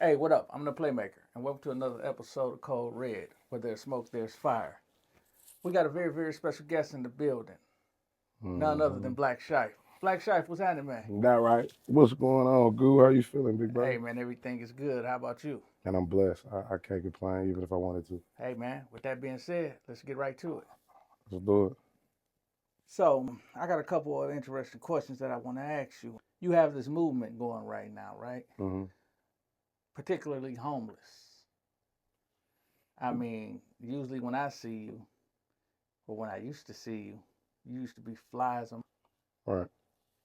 Hey, what up? I'm the Playmaker, and welcome to another episode of Cold Red. Where there's smoke, there's fire. We got a very, very special guest in the building. None other than Mm-hmm. Blakc Shiffe. Blakc Shiffe, what's happening, man? That right? What's going on, Goo? How you feeling, big Hey, brother? man, everything is good. How about you? And I'm blessed. I can't complain, even if I wanted to. Hey, man, with that being said, let's get right to it. Let's do it. So, I got a couple of interesting questions that I want to ask you. You have this movement going right now, right? Mm-hmm. Particularly homeless. I mean, usually when I see you, or when I used to see you, you used to be flies on, All right.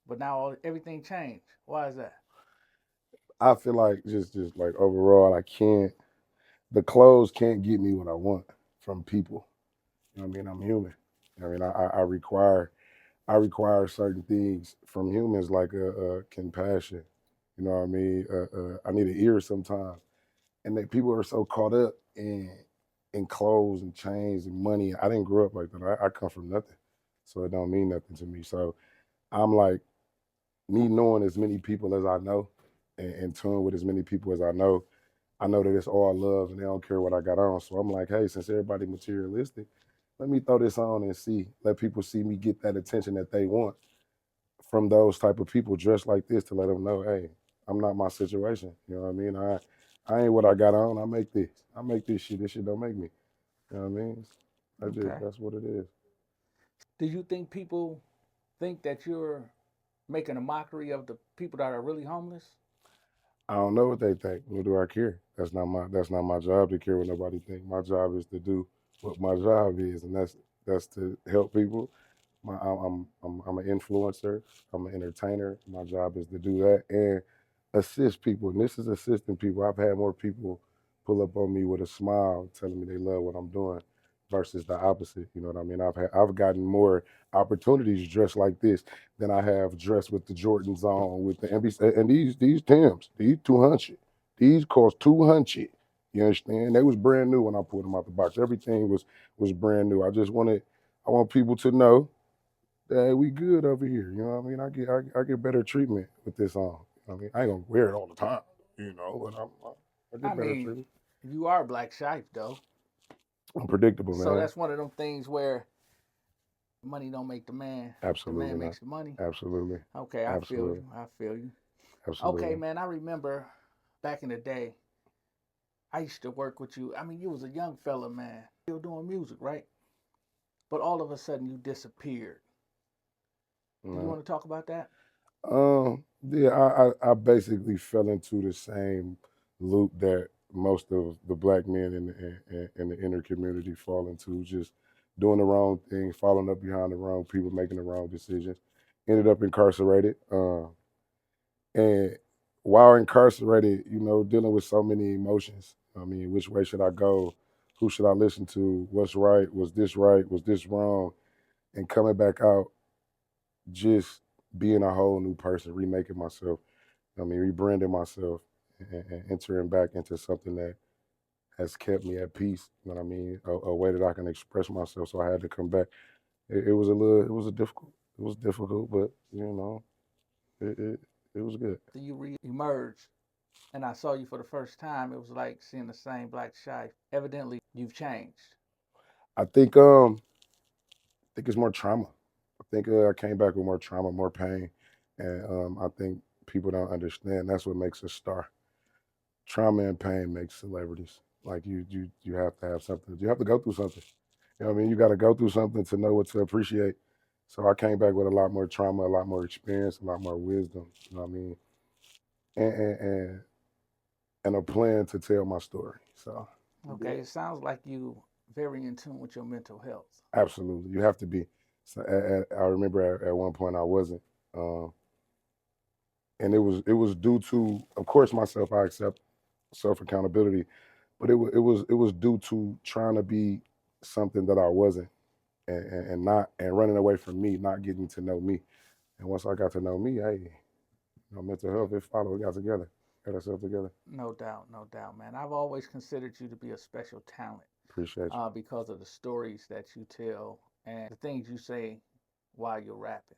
but now everything changed. Why is that? I feel like just like overall, I can't. The clothes can't get me what I want from people. You know what I mean? I'm human. I mean, I require certain things from humans, like compassion. You know what I mean? I need an ear sometimes, and that people are so caught up in clothes and chains and money. I didn't grow up like that. I come from nothing, so it don't mean nothing to me. So I'm like, me knowing as many people as I know, and tune with as many people as I know. I know that it's all love and they don't care what I got on. So I'm like, hey, since everybody materialistic, let me throw this on and see. Let people see me get that attention that they want from those type of people dressed like this, to let them know, hey, I'm not my situation. You know what I mean? I ain't what I got on. I make this. I make this shit. This shit don't make me. You know what I mean? Okay. That's what it is. Do you think people think that you're making a mockery of the people that are really homeless? I don't know what they think. What do I care? That's not my job to care what nobody think. My job is to do what my job is, and that's to help people. I'm an influencer. I'm an entertainer. My job is to do that and assist people. And this is assisting people. I've had more people pull up on me with a smile, telling me they love what I'm doing, versus the opposite. You know what I mean? I've gotten more opportunities dressed like this than I have dressed with the Jordans on, with the NBC, and these Tims, these 200, these cost 200. You understand? They was brand new when I pulled them out the box. Everything was brand new. I want people to know that, hey, we good over here. You know what I mean? I get better treatment with this on. You know what I mean? I ain't gonna wear it all the time, but I I get better mean, treatment. you are Blakc Shiffe though. I'm predictable, So man. that's one of them things where money don't make the Absolutely man not. makes the money. Absolutely. Okay, I feel Absolutely. you. I feel you. Okay, Absolutely. man, I remember back in the day, I used to work with you. I mean, you was a young fella, man. Still doing music, right? But all of a sudden you disappeared. Do you Right. want to talk about that? Yeah, I basically fell into the same loop that most of the black men in the inner community fall into, just doing the wrong thing, following up behind the wrong people, making the wrong decisions. Ended up incarcerated. And while incarcerated, dealing with so many emotions. I mean, which way should I go? Who should I listen to? What's right? Was this right? Was this wrong? And coming back out, just being a whole new person, remaking myself. I mean, rebranding myself, and entering back into something that has kept me at peace. You know what I mean? A way that I can express myself. So I had to come back. It was a difficult. It was difficult, but it, it, it was good. After you re-emerged and I saw you for the first time, it was like seeing the same Blakc Shiffe. Evidently, you've changed. I think it's more trauma. I think I came back with more trauma, more pain, and I think people don't understand. That's what makes a star. Trauma and pain makes celebrities. Like you have to have something. You have to go through something. You know what I mean? You got to go through something to know what to appreciate. So I came back with a lot more trauma, a lot more experience, a lot more wisdom. You know what I mean? And and and, and a plan to tell my story. So Okay, it sounds like you very in tune with your mental health. absolutely, you have to be. So I remember at one point I wasn't. Um, and it was due to, of course, myself. I accept self accountability, but it was due to trying to be something that I wasn't, and not, and running away from me, not getting to know me. And once I got to know me, hey, mental health, it followed. We got ourselves together. No doubt, man. I've always considered you to be a special talent Appreciate because of the stories that you tell and the things you say while you're rapping.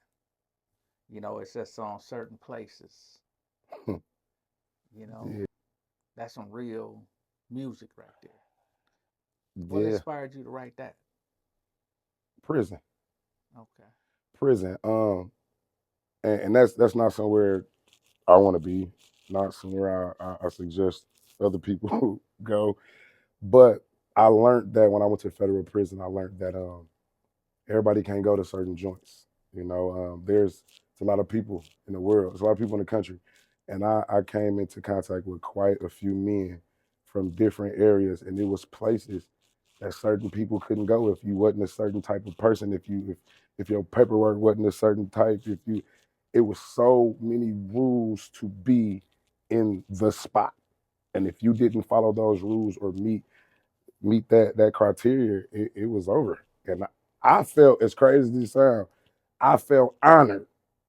You know, it's just on certain places, you. you know. Yeah, That's some real music right there. What Yeah, inspired you to write that? prison, Okay. prison. And that's not somewhere I want to be. Not somewhere I suggest other people go. But I learned that when I went to federal prison, I learned that everybody can't go to certain joints. There's a lot of people in the world. There's a lot of people in the country, and I came into contact with quite a few men from different areas, and it was places that certain people couldn't go if you wasn't a certain type of person. If your paperwork wasn't a certain type, if you, it was so many rules to be in the spot, and if you didn't follow those rules or meet that criteria, it was over. And I felt, as crazy as it sounds, I felt honored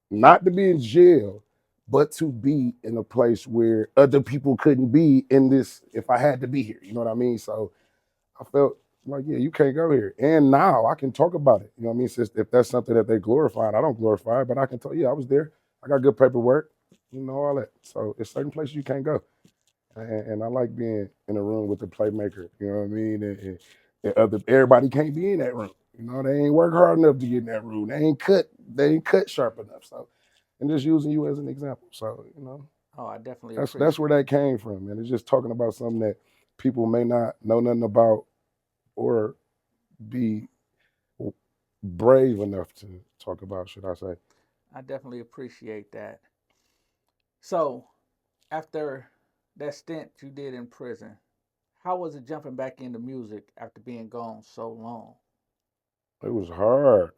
not to be in jail, but to be in a place where other people couldn't be in this if I had to be here. You know what I mean? So I felt like, yeah, you can't go here. And now I can talk about it. You know what I mean? Since if that's something that they glorify, and I don't glorify it, but I can tell you, yeah, I was there. I got good paperwork, all that. So it's certain places you can't go. And I like being in a room with the playmaker. You know what I mean? And everybody can't be in that room. They ain't work hard enough to get in that room. They ain't cut sharp enough. So, and just using you as an example. So, Oh, I definitely that's where appreciate. that came from. And it's just talking about something that people may not know nothing about or be brave enough to talk about, should I say. I definitely appreciate that. So, after that stint you did in prison, how was it jumping back into music after being gone so long? It was hard.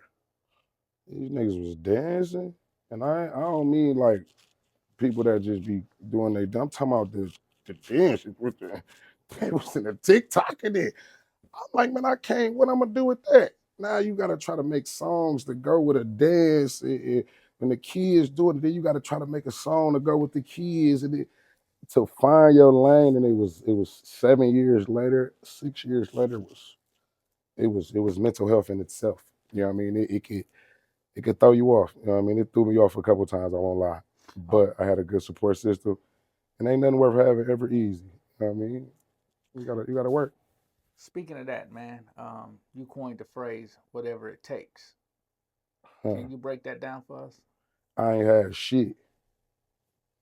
These niggas was dancing. And I don't mean like people that just be doing they. I'm talking about the dance with the they was in the TikTok and it. I'm like, man, I can't. What I'm gonna do with that? Now you gotta try to make songs to go with a dance. When the kids doing it, then you gotta try to make a song to go with the kids to find your lane. And it was 7 years later, 6 years later it was mental health in itself. You know what I mean? It could throw you off. You know what I mean? It threw me off a couple times. I won't lie, Oh, but I had a good support system. And ain't nothing worth having ever easy. You know what I mean? You gotta work. speaking of that, man, you coined the phrase "whatever it takes." Huh. Can you break that down for us? I ain't had shit.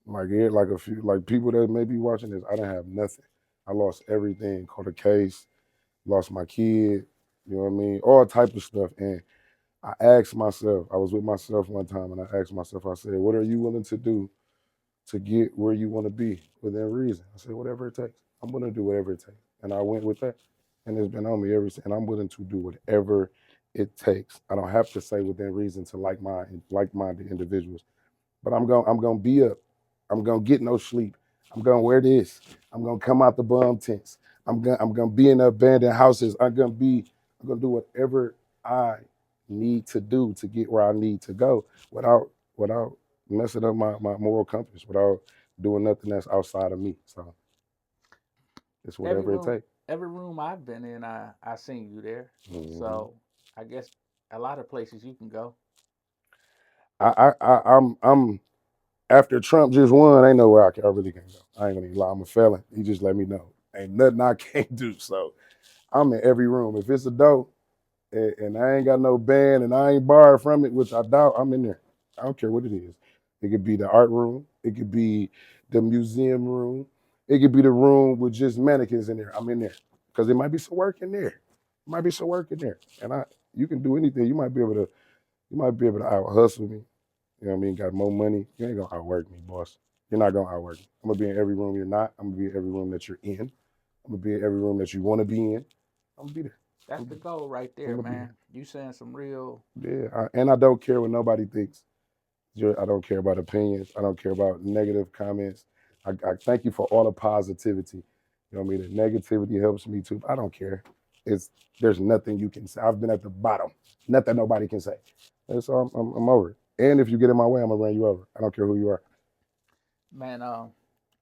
Like a few like people that may be watching this, I didn't have nothing. I lost everything, caught a case, lost my kid, you know what I mean? All type of stuff. And I asked myself, I was with myself one time and I asked myself, I said, what are you willing to do to get where you want to be within reason? I said, whatever it takes. I'm gonna do whatever it takes. And I went with that. And it's been on me ever since. And I'm willing to do whatever it takes. I don't have to say within reason to like-minded individuals. But I'm gonna be up. I'm gonna get no sleep. I'm gonna wear this. I'm gonna come out the bum tents. I'm gonna be in the abandoned houses. I'm gonna do whatever I need to do to get where I need to go without messing up my moral compass, without doing nothing that's outside of me. So it's Every whatever it room, takes. every room I've been in, I seen you there. Mm-hmm. So I guess a lot of places you can go. I'm after Trump just won, ain't nowhere I really can't go. I ain't gonna even lie, I'm a felon. He just let me know. Ain't nothing I can't do. So I'm in every room. If it's a dope and I ain't got no band and I ain't borrowed from it, which I doubt, I'm in there. I don't care what it is. It could be the art room. It could be the museum room. It could be the room with just mannequins in there. I'm in there because there might be some work in there. Might be some work in there, and you can do anything. You might be able to out hustle me. You know what I mean? Got more money. You ain't gonna outwork me, boss. You're not gonna outwork me. I'm gonna be in every room you're not. I'm gonna be in every room that you're in. I'm gonna be in every room that you want to be in. I'm gonna be there. That's I'm, the goal right I'm there, gonna be there. man. You saying some real. Yeah, and I don't care what nobody thinks. I don't care about opinions. I don't care about negative comments. I thank you for all the positivity. You know what I mean? The negativity helps me too. I don't care. It's There's nothing you can say. I've been at the bottom. Nothing nobody can say. And so I'm over it. And if you get in my way, I'm gonna run you over. I don't care who you are. Man,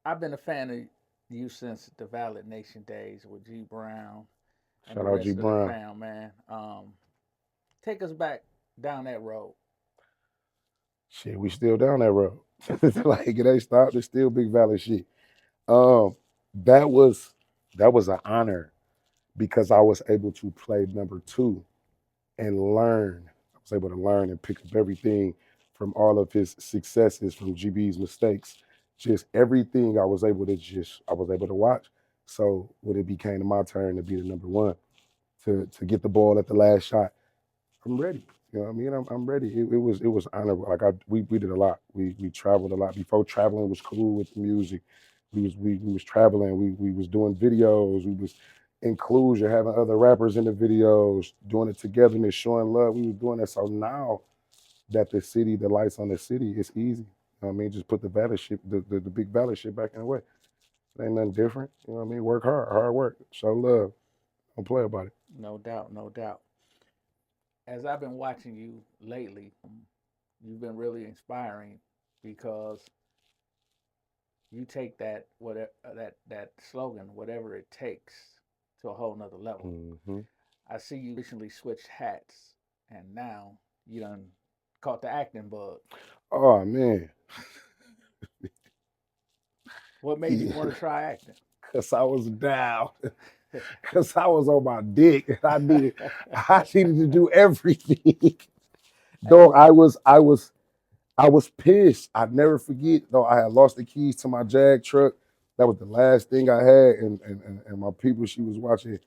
I've been a fan of you since the Valid Nation days with G Brown and the Shout out G rest of the Brown. fam, man. Take us back down that road. Shit, we still down that road. Like it ain't stopped. It's still big valley shit. Um, that was an honor because I was able to play number two and learn. I was able to learn and pick up everything from all of his successes, from GB's mistakes, just everything I was able to watch. So when it became my turn to be the number one, to get the ball at the last shot, I'm ready. You know what I mean? I'm ready. It was honorable. Like we did a lot. We traveled a lot. Before traveling was cool with the music. We was traveling. We was doing videos. We was inclusion, having other rappers in the videos, doing it togetherness, showing love. We was doing that. So now that the city, the lights on the city, it's easy. You know what I mean? Just put the battleship, the big battleship back in the way. It ain't nothing different. You know what I mean? Work hard work, show love. Don't play about it. No doubt, no doubt. As I've been watching you lately, you've been really inspiring because you take that whatever that slogan, whatever it takes, to a whole nother level. Mm-hmm. I see you recently switched hats, and now you done caught the acting bug. Oh man. What made you want to try acting? Cause I was down. Cause I was on my dick. I needed to do everything. Hey, Dog, I was pissed. I never forget. Though I had lost the keys to my Jag truck. That was the last thing I had. And my people, she was watching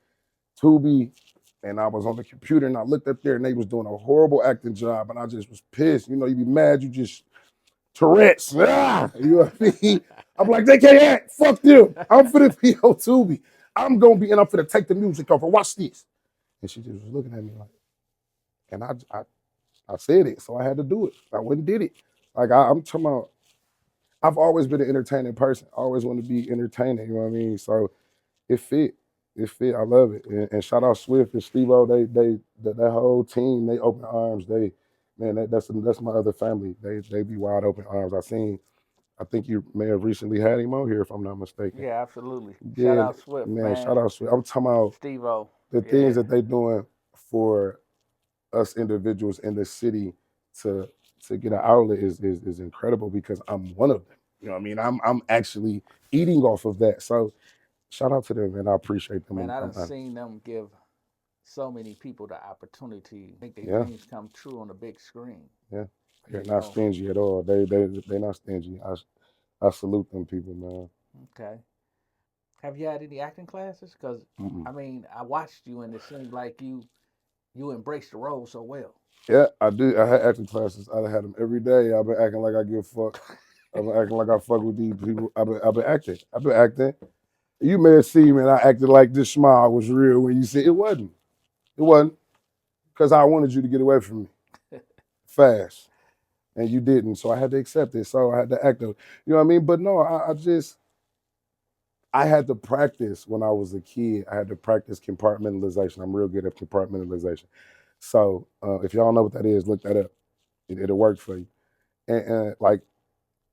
Tubi, and I was on the computer and I looked up there and they was doing a horrible acting job. And I just was pissed. You know, you be mad, you just Tourette's. Ah, you know what I mean? I'm like, they can't act. Fuck them. I'm finna be on Tubi. I'm gonna be, and I'm finna take the music off and watch this. And she just was looking at me like, and I said it, so I had to do it. I went and did it. Like I'm talking about, I've always been an entertaining person. I always want to be entertaining, you know what I mean? So it fit. It fit. I love it. And shout out Swift and Steve-O. That whole team, they open arms. Man, that's my other family. They be wide open arms. I think you may have recently had him on here, if I'm not mistaken. yeah, absolutely. Shout Yeah, out Swift, man, man. shout out Swift. I'm talking about Steve O. the things Yeah. that they doing for us individuals in the city to get an outlet is incredible because I'm one of them. You know what I mean? I'm actually eating off of that. So shout out to them, and I appreciate them. Man, I done I'm seen them give so many people the opportunity to make their yeah, dreams come true on the big screen. yeah. They're You not know. stingy at all. They're not stingy. I salute them people, man. Okay. Have you had any acting classes? Because Mm-mm. I mean, I watched you, and it seemed like you embraced the role so well. Yeah, I do. I had acting classes. I had them every day. I've been acting like I give a fuck. I've been acting like I fuck with these people. I've been acting. I've been acting. You may have seen me and I acted like this smile was real when you said it wasn't. It wasn't. Because I wanted you to get away from me fast. And you didn't. So I had to accept it. So I had to act. You know what I mean? But no, I had to practice when I was a kid. I had to practice compartmentalization. I'm real good at compartmentalization. So if y'all know what that is, look that up. It'll work for you. And like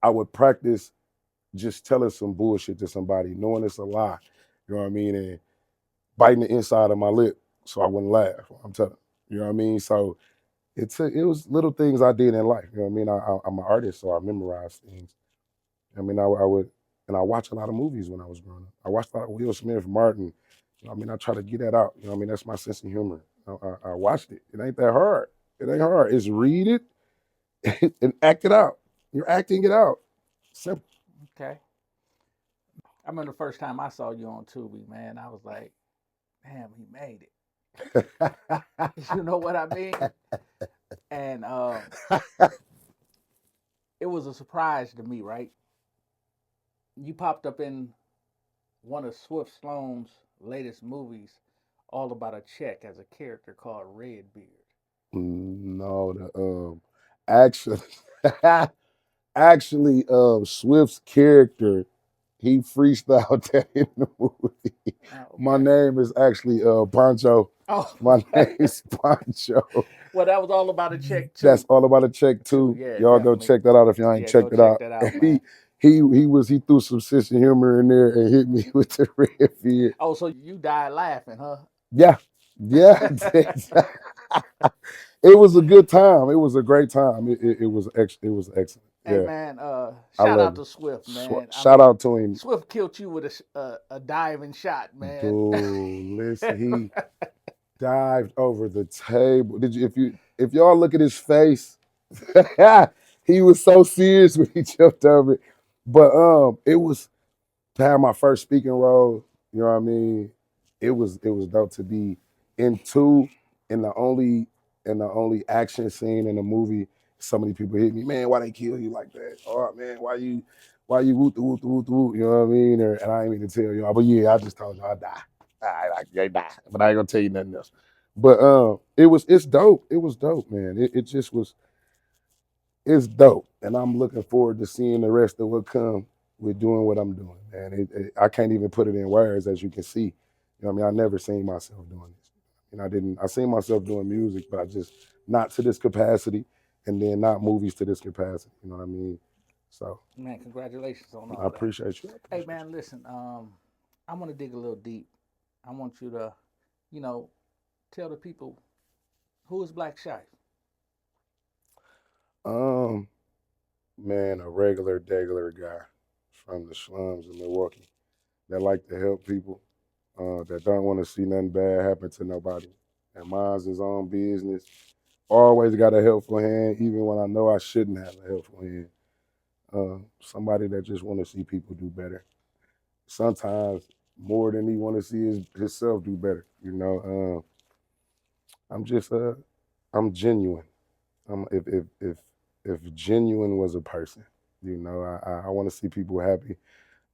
I would practice just telling some bullshit to somebody, knowing it's a lie. You know what I mean? And biting the inside of my lip so I wouldn't laugh. I'm telling you. You know what I mean? So it was little things I did in life. You know what I mean? I'm an artist, so I memorize things. I mean, I would, and I watched a lot of movies when I was growing up. I watched a lot of Will Smith, Martin. You know what I mean? I try to get that out. You know what I mean? That's my sense of humor. I watched it. It ain't that hard. It ain't hard. It's read it and act it out. You're acting it out. Simple. Okay. I remember the first time I saw you on Tubi, man. I was like, damn, he made it. You know what I mean? And it was a surprise to me, right? You popped up in one of Swift Sloan's latest movies, All About a Check, as a character called Redbeard. No, actually, actually, Swift's character, he freestyled that in the movie. My Okay. name is actually Pancho. Oh, My name okay. is Pancho. Well, that was All About a Check That's too. all about a check Too, too. yeah, Y'all go definitely. check that out if y'all ain't Yeah, go checked it check out. that out, And man. he threw some sense of humor in there and hit me with the red beard. Oh, so you died laughing, huh? Yeah, yeah. It was a good time. It was a great time. It was excellent. Hey Yeah, man, I shout love out it. to Swift, man. I Shout mean, out to him, Swift killed you with a diving shot, man. dude. Listen, he dived over the table. Did you? If y'all look at his face, he was so serious when he jumped over it. But it was to have my first speaking role. You know what I mean? It was dope to be in two, and the only action scene in the movie. So many people hit me, man. Why they kill you like that? Oh man, why you woot the woot the woot the woot? You know what I mean? And I ain't mean to tell y'all, but yeah, I just told y'all I die. I die, but I ain't gonna tell you nothing else. But it's dope. It was dope, man. It just was. It's dope, and I'm looking forward to seeing the rest of what come with doing what I'm doing, man. I can't even put it in words, as you can see. You know what I mean? I never seen myself doing this. And I didn't. I seen myself doing music, but I just not to this capacity, and then not movies to this capacity. You know what I mean? So Man, congratulations on I all that. appreciate you. I Hey appreciate man, listen, I want to dig a little deep. I want you to, you know, tell the people who is Blakc Shiffe. you. Man, a regular, degular guy from the slums of Milwaukee that like to help people, that don't want to see nothing bad happen to nobody, and minds his own business. Always got a helpful hand, even when I know I shouldn't have a helpful hand. Somebody that just want to see people do better. Sometimes more than he want to see himself do better. I'm just I'm genuine. If genuine was a person, I want to see people happy.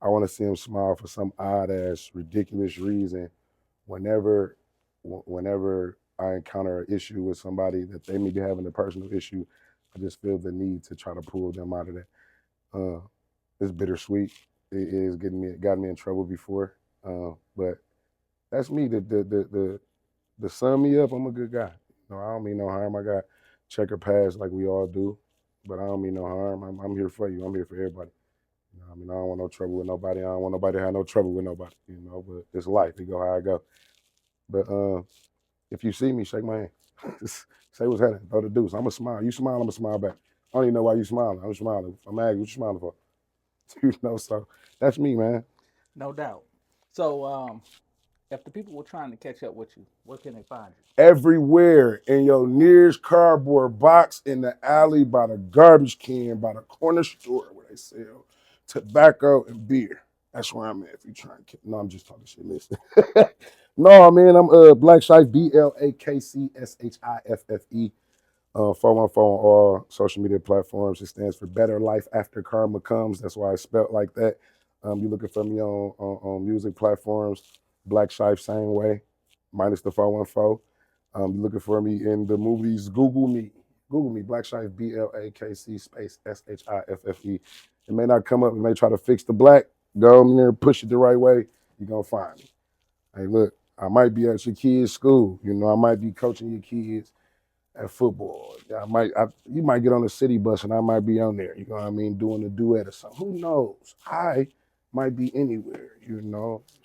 I want to see them smile for some odd ass ridiculous reason. Whenever I encounter an issue with somebody that they may be having a personal issue, I just feel the need to try to pull them out of that. Uh, it's bittersweet. It is got me in trouble before, but that's me. The sum me up. I'm a good guy. I don't mean no harm. I got checker pass like we all do, but I don't mean no harm. I'm here for you. I'm here for everybody. I mean, I don't want no trouble with nobody. I don't want nobody to have no trouble with nobody. But it's life. It go how I go. But if you see me, shake my hand. Just say what's happening. Throw the deuce. I'm going to smile. You smile, I'm going to smile back. I don't even know why you smiling. I'm smiling. I'm asking what you smiling for. So that's me, man. No doubt. So, if the people were trying to catch up with you, where can they find you? Everywhere in your nearest cardboard box, in the alley, by the garbage can, by the corner store where they sell tobacco and beer. That's where I'm at. If you trying to, no, I'm just talking shit. Listen, no, man, I'm Blakc Shiffe, BLAKCSHIFFE. 414 on all social media platforms. It stands for Better Life After Karma Comes. That's why it's spelled like that. You're looking for me on music platforms. Blakc Shiffe, same way, minus the 414. You're looking for me in the movies. Google me. Google me, Blakc Shiffe, BLAKC space SHIFFE. It may not come up. You may try to fix the black. Go in there, push it the right way. You're going to find me. Hey, look, I might be at your kids' school. I might be coaching your kids at football. You might get on the city bus and I might be on there, you know what I mean, doing a duet or something. Who knows? I might be anywhere.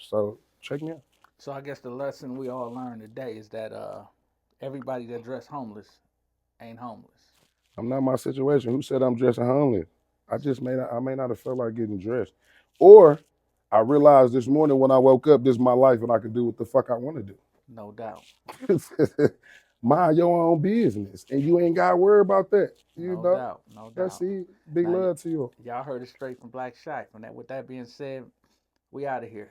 So check me out. So, I guess the lesson we all learned today is that everybody that dressed homeless ain't homeless. I'm not my situation. Who said I'm dressing homeless? I may not have felt like getting dressed. Or I realized this morning when I woke up, this is my life and I can do what the fuck I want to do. No doubt. Mind your own business. And you ain't got to worry about that. No doubt. No That's doubt. it. Big Now, love to you. y'all heard it straight from Blakc Shiffe. And with that being said, we out of here.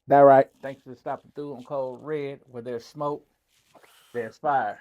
That right. Thanks for stopping through on Cold Red. Where there's smoke, there's fire.